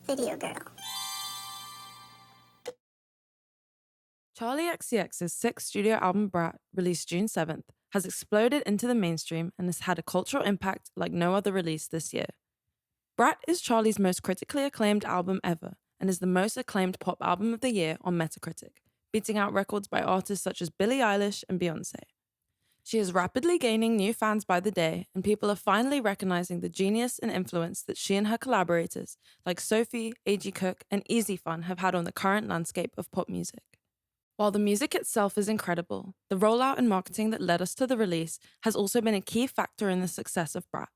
Video Girl. Charli XCX's sixth studio album BRAT, released June 7th, has exploded into the mainstream and has had a cultural impact like no other release this year. BRAT is Charli's most critically acclaimed album ever and is the most acclaimed pop album of the year on Metacritic, beating out records by artists such as Billie Eilish and Beyoncé. She is rapidly gaining new fans by the day, and people are finally recognizing the genius and influence that she and her collaborators, like Sophie, A.G. Cook, and Easy Fun, have had on the current landscape of pop music. While the music itself is incredible, the rollout and marketing that led us to the release has also been a key factor in the success of BRAT.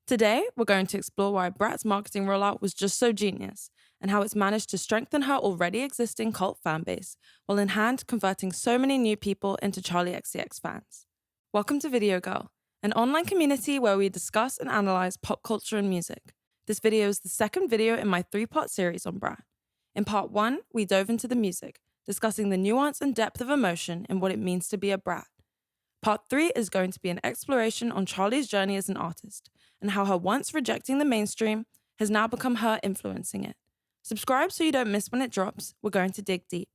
Today, we're going to explore why BRAT's marketing rollout was just so genius, and how it's managed to strengthen her already existing cult fanbase, while in hand converting so many new people into Charli XCX fans. Welcome to Video Girl, an online community where we discuss and analyze pop culture and music. This video is the second video in my 3-part series on BRAT. In part 1, we dove into the music, discussing the nuance and depth of emotion and what it means to be a brat. Part 3 is going to be an exploration on Charli's journey as an artist, and how her once rejecting the mainstream has now become her influencing it. Subscribe so you don't miss when it drops. We're going to dig deep.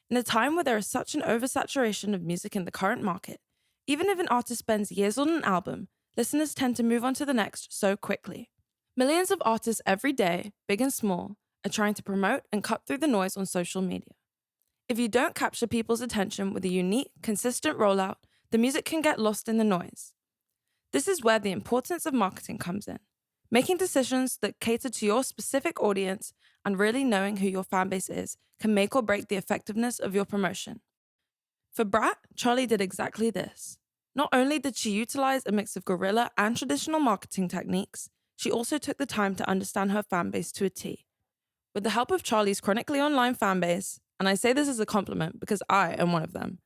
In a time where there is such an oversaturation of music in the current market, even if an artist spends years on an album, listeners tend to move on to the next so quickly. Millions of artists every day, big and small, are trying to promote and cut through the noise on social media. If you don't capture people's attention with a unique, consistent rollout, the music can get lost in the noise. This is where the importance of marketing comes in, making decisions that cater to your specific audience and really knowing who your fanbase is can make or break the effectiveness of your promotion. For BRAT, Charli did exactly this. Not only did she utilize a mix of guerrilla and traditional marketing techniques, she also took the time to understand her fanbase to a T. With the help of Charli's chronically online fanbase, and I say this as a compliment because I am one of them,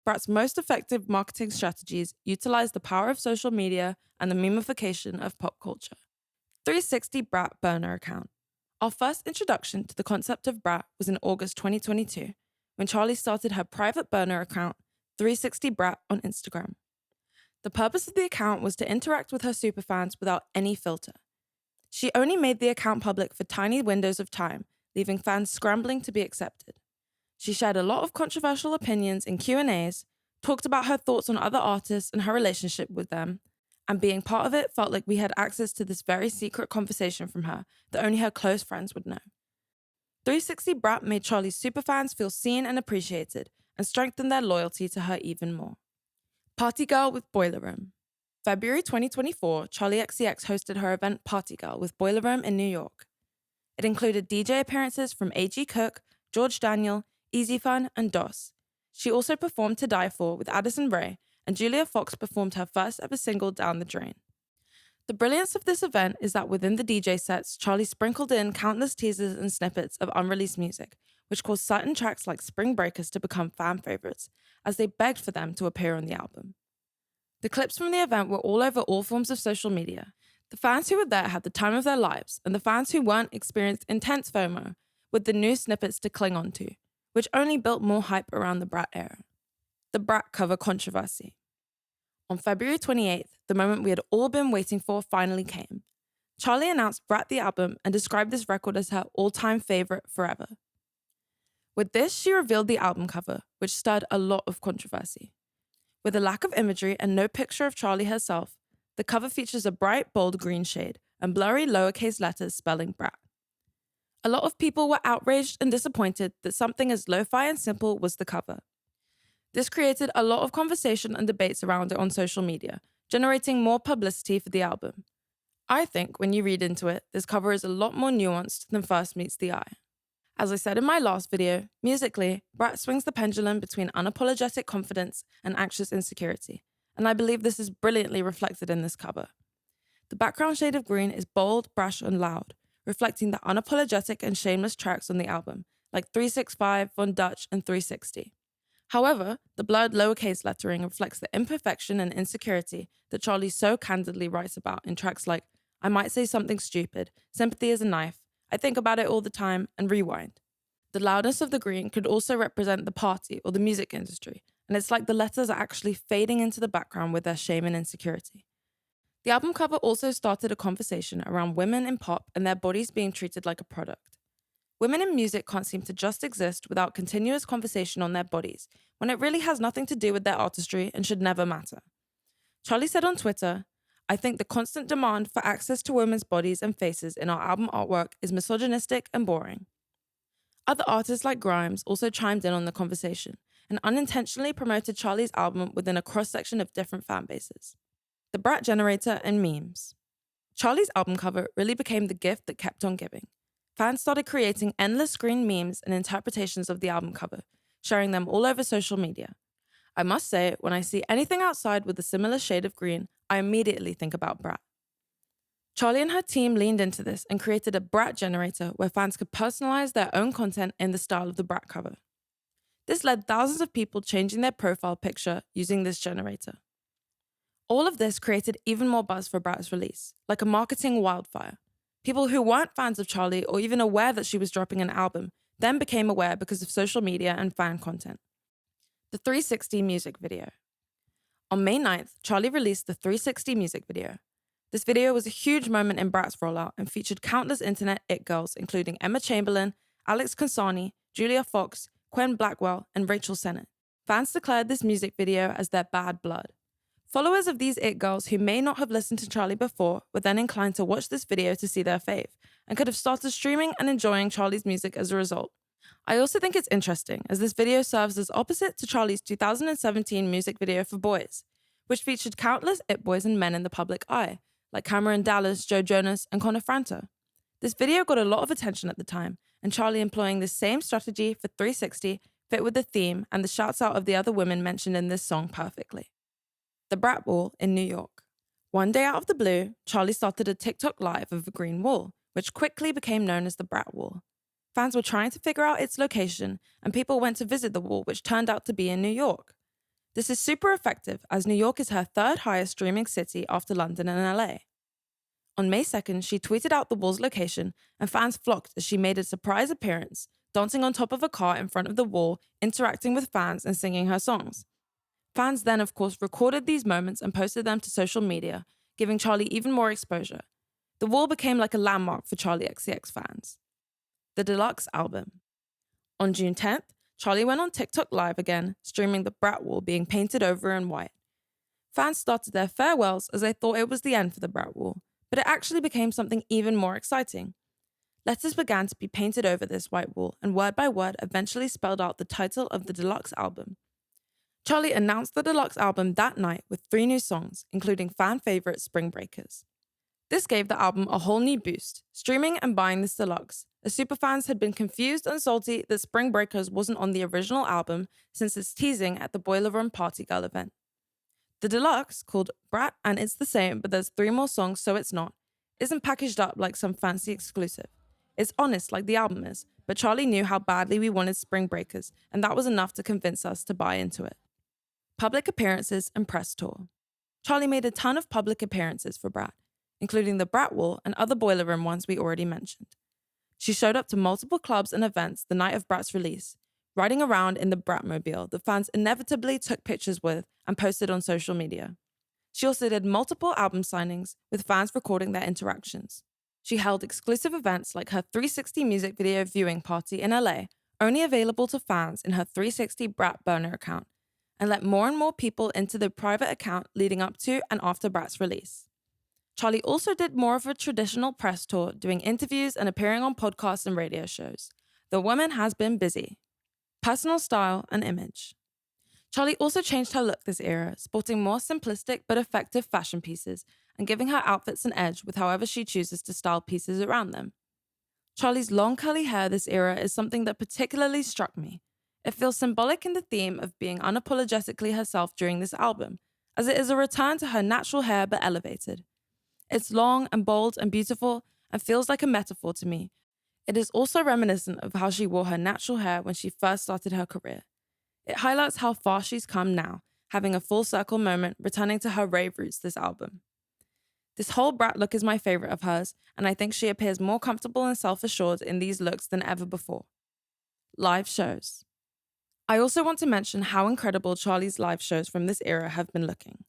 BRAT's most effective marketing strategies utilize the power of social media and the memification of pop culture. 360 BRAT burner account. Our first introduction to the concept of BRAT was in August 2022, when Charli started her private burner account, 360 BRAT, on Instagram. The purpose of the account was to interact with her superfans without any filter. She only made the account public for tiny windows of time, leaving fans scrambling to be accepted. She shared a lot of controversial opinions in Q&As, talked about her thoughts on other artists and her relationship with them, and being part of it felt like we had access to this very secret conversation from her that only her close friends would know. 360 BRAT made Charli's superfans feel seen and appreciated, and strengthened their loyalty to her even more. Partygirl with Boiler Room. February 2024, Charli XCX hosted her event Partygirl with Boiler Room in New York. It included DJ appearances from A.G. Cook, George Daniel, Easy Fun, and DOS. She also performed To Die For with Addison Rae, and Julia Fox performed her first ever single Down the Drain. The brilliance of this event is that within the DJ sets, Charli sprinkled in countless teasers and snippets of unreleased music, which caused certain tracks like Spring Breakers to become fan favorites, as they begged for them to appear on the album. The clips from the event were all over all forms of social media. The fans who were there had the time of their lives, and the fans who weren't experienced intense FOMO, with the new snippets to cling on to, which only built more hype around the BRAT era. The BRAT cover controversy. On February 28th, the moment we had all been waiting for finally came. Charli announced BRAT the album and described this record as her all-time favorite forever. With this, she revealed the album cover, which stirred a lot of controversy. With a lack of imagery and no picture of Charli herself, the cover features a bright, bold green shade and blurry lowercase letters spelling BRAT. A lot of people were outraged and disappointed that something as lo-fi and simple was the cover. This created a lot of conversation and debates around it on social media, generating more publicity for the album. I think when you read into it, this cover is a lot more nuanced than first meets the eye. As I said in my last video, musically, BRAT swings the pendulum between unapologetic confidence and anxious insecurity, and I believe this is brilliantly reflected in this cover. The background shade of green is bold, brash, and loud, reflecting the unapologetic and shameless tracks on the album, like 365, Von Dutch, and 360. However, the blurred lowercase lettering reflects the imperfection and insecurity that Charli so candidly writes about in tracks like I Might Say Something Stupid, Sympathy is a Knife, I Think About It All the Time, and Rewind. The loudness of the green could also represent the party or the music industry, and it's like the letters are actually fading into the background with their shame and insecurity. The album cover also started a conversation around women in pop and their bodies being treated like a product. Women in music can't seem to just exist without continuous conversation on their bodies, when it really has nothing to do with their artistry and should never matter. Charli said on Twitter, "I think the constant demand for access to women's bodies and faces in our album artwork is misogynistic and boring." Other artists like Grimes also chimed in on the conversation and unintentionally promoted Charli's album within a cross-section of different fan bases. The Brat generator and memes. Charli's album cover really became the gift that kept on giving. Fans started creating endless screen memes and interpretations of the album cover, sharing them all over social media. I must say, when I see anything outside with a similar shade of green, I immediately think about Brat. Charli and her team leaned into this and created a Brat generator where fans could personalize their own content in the style of the Brat cover. This led thousands of people changing their profile picture using this generator. All of this created even more buzz for Brat's release, like a marketing wildfire. People who weren't fans of Charli or even aware that she was dropping an album then became aware because of social media and fan content. The 360 music video. On May 9th, Charli released the 360 music video. This video was a huge moment in Brat's rollout and featured countless internet it girls, including Emma Chamberlain, Alex Consani, Julia Fox, Quen Blackwell, and Rachel Sennett. Fans declared this music video as their bad blood. Followers of these it girls who may not have listened to Charli before were then inclined to watch this video to see their fave, and could have started streaming and enjoying Charli's music as a result. I also think it's interesting, as this video serves as opposite to Charli's 2017 music video for Boys, which featured countless it boys and men in the public eye, like Cameron Dallas, Joe Jonas, and Connor Franta. This video got a lot of attention at the time, and Charli employing the same strategy for 360 fit with the theme and the shouts out of the other women mentioned in this song perfectly. The Brat Wall in New York. One day out of the blue, Charli started a TikTok live of a green wall, which quickly became known as the Brat Wall. Fans were trying to figure out its location, and people went to visit the wall, which turned out to be in New York. This is super effective, as New York is her third highest streaming city after London and LA. On May 2nd, she tweeted out the wall's location, and fans flocked as she made a surprise appearance, dancing on top of a car in front of the wall, interacting with fans and singing her songs. Fans then, of course, recorded these moments and posted them to social media, giving Charli even more exposure. The wall became like a landmark for Charli XCX fans. The Deluxe album. On June 10th, Charli went on TikTok live again, streaming the Brat Wall being painted over in white. Fans started their farewells as they thought it was the end for the Brat Wall, but it actually became something even more exciting. Letters began to be painted over this white wall, and word by word eventually spelled out the title of the Deluxe album. Charli announced the Deluxe album that night with 3 new songs, including fan favorite Spring Breakers. This gave the album a whole new boost, streaming and buying this Deluxe, as superfans had been confused and salty that Spring Breakers wasn't on the original album since its teasing at the Boiler Room Partygirl event. The Deluxe, called Brat and It's the Same but there's 3 more songs so it's not, isn't packaged up like some fancy exclusive. It's honest like the album is, but Charli knew how badly we wanted Spring Breakers, and that was enough to convince us to buy into it. Public appearances and press tour. Charli made a ton of public appearances for Brat, including the Brat Wall and other Boiler Room ones we already mentioned. She showed up to multiple clubs and events the night of Brat's release, riding around in the Bratmobile that fans inevitably took pictures with and posted on social media. She also did multiple album signings, with fans recording their interactions. She held exclusive events like her 360 music video viewing party in LA, only available to fans in her 360 Brat burner account, and let more and more people into the private account leading up to and after Brat's release. Charli also did more of a traditional press tour, doing interviews and appearing on podcasts and radio shows. The woman has been busy. Personal style and image. Charli also changed her look this era, sporting more simplistic but effective fashion pieces and giving her outfits an edge with however she chooses to style pieces around them. Charli's long curly hair this era is something that particularly struck me. It feels symbolic in the theme of being unapologetically herself during this album, as it is a return to her natural hair but elevated. It's long and bold and beautiful and feels like a metaphor to me. It is also reminiscent of how she wore her natural hair when she first started her career. It highlights how far she's come now, having a full circle moment, returning to her rave roots this album. This whole Brat look is my favorite of hers, and I think she appears more comfortable and self-assured in these looks than ever before. Live shows. I also want to mention how incredible Charli's live shows from this era have been looking.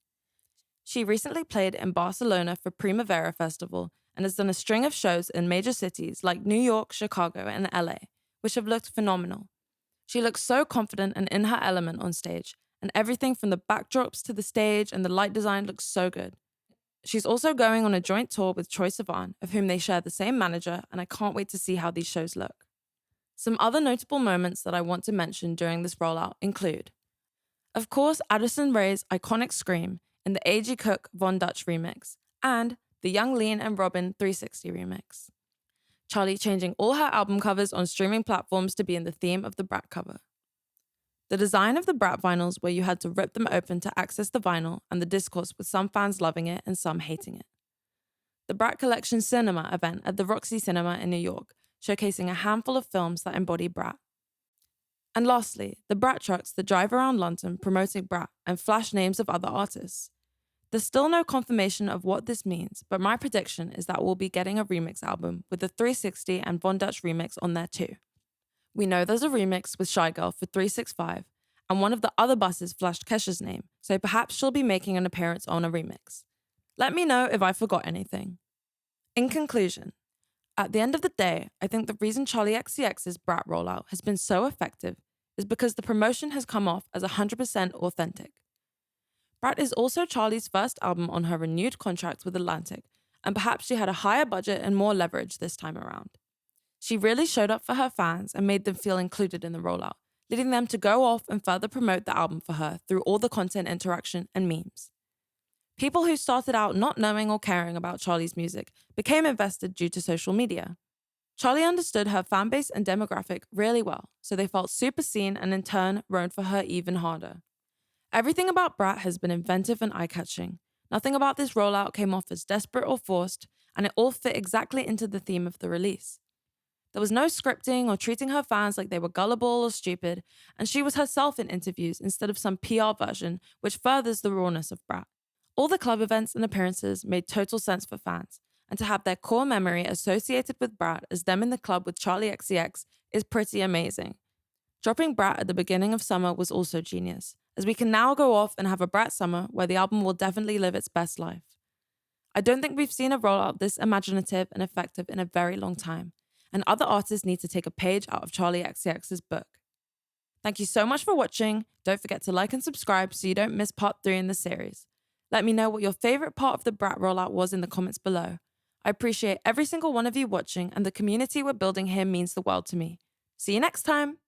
She recently played in Barcelona for Primavera Festival and has done a string of shows in major cities like New York, Chicago, and LA, which have looked phenomenal. She looks so confident and in her element on stage, and everything from the backdrops to the stage and the light design looks so good. She's also going on a joint tour with Troye Sivan, of whom they share the same manager, and I can't wait to see how these shows look. Some other notable moments that I want to mention during this rollout include, of course, Addison Rae's iconic scream in the A.G. Cook Von Dutch remix, and the Young Lean and Robin 360 remix. Charli changing all her album covers on streaming platforms to be in the theme of the Brat cover. The design of the Brat vinyls, where you had to rip them open to access the vinyl, and the discourse with some fans loving it and some hating it. The Brat Collection Cinema event at the Roxy Cinema in New York, showcasing a handful of films that embody Brat. And lastly, the Brat trucks that drive around London promoting Brat and flash names of other artists. There's still no confirmation of what this means, but my prediction is that we'll be getting a remix album with the 360 and Von Dutch remix on there too. We know there's a remix with Shy Girl for 365, and one of the other buses flashed Kesha's name, so perhaps she'll be making an appearance on a remix. Let me know if I forgot anything. In conclusion, at the end of the day, I think the reason Charli XCX's Brat rollout has been so effective is because the promotion has come off as 100% authentic. Brat is also Charli's first album on her renewed contract with Atlantic, and perhaps she had a higher budget and more leverage this time around. She really showed up for her fans and made them feel included in the rollout, leading them to go off and further promote the album for her through all the content interaction and memes. People who started out not knowing or caring about Charli's music became invested due to social media. Charli understood her fanbase and demographic really well, so they felt super seen and in turn rode for her even harder. Everything about Brat has been inventive and eye-catching. Nothing about this rollout came off as desperate or forced, and it all fit exactly into the theme of the release. There was no scripting or treating her fans like they were gullible or stupid, and she was herself in interviews instead of some PR version, which furthers the rawness of Brat. All the club events and appearances made total sense for fans, and to have their core memory associated with Brat as them in the club with Charli XCX is pretty amazing. Dropping Brat at the beginning of summer was also genius, as we can now go off and have a Brat summer where the album will definitely live its best life. I don't think we've seen a rollout this imaginative and effective in a very long time, and other artists need to take a page out of Charli XCX's book. Thank you so much for watching. Don't forget to like and subscribe so you don't miss part 3 in the series. Let me know what your favorite part of the Brat rollout was in the comments below. I appreciate every single one of you watching, and the community we're building here means the world to me. See you next time!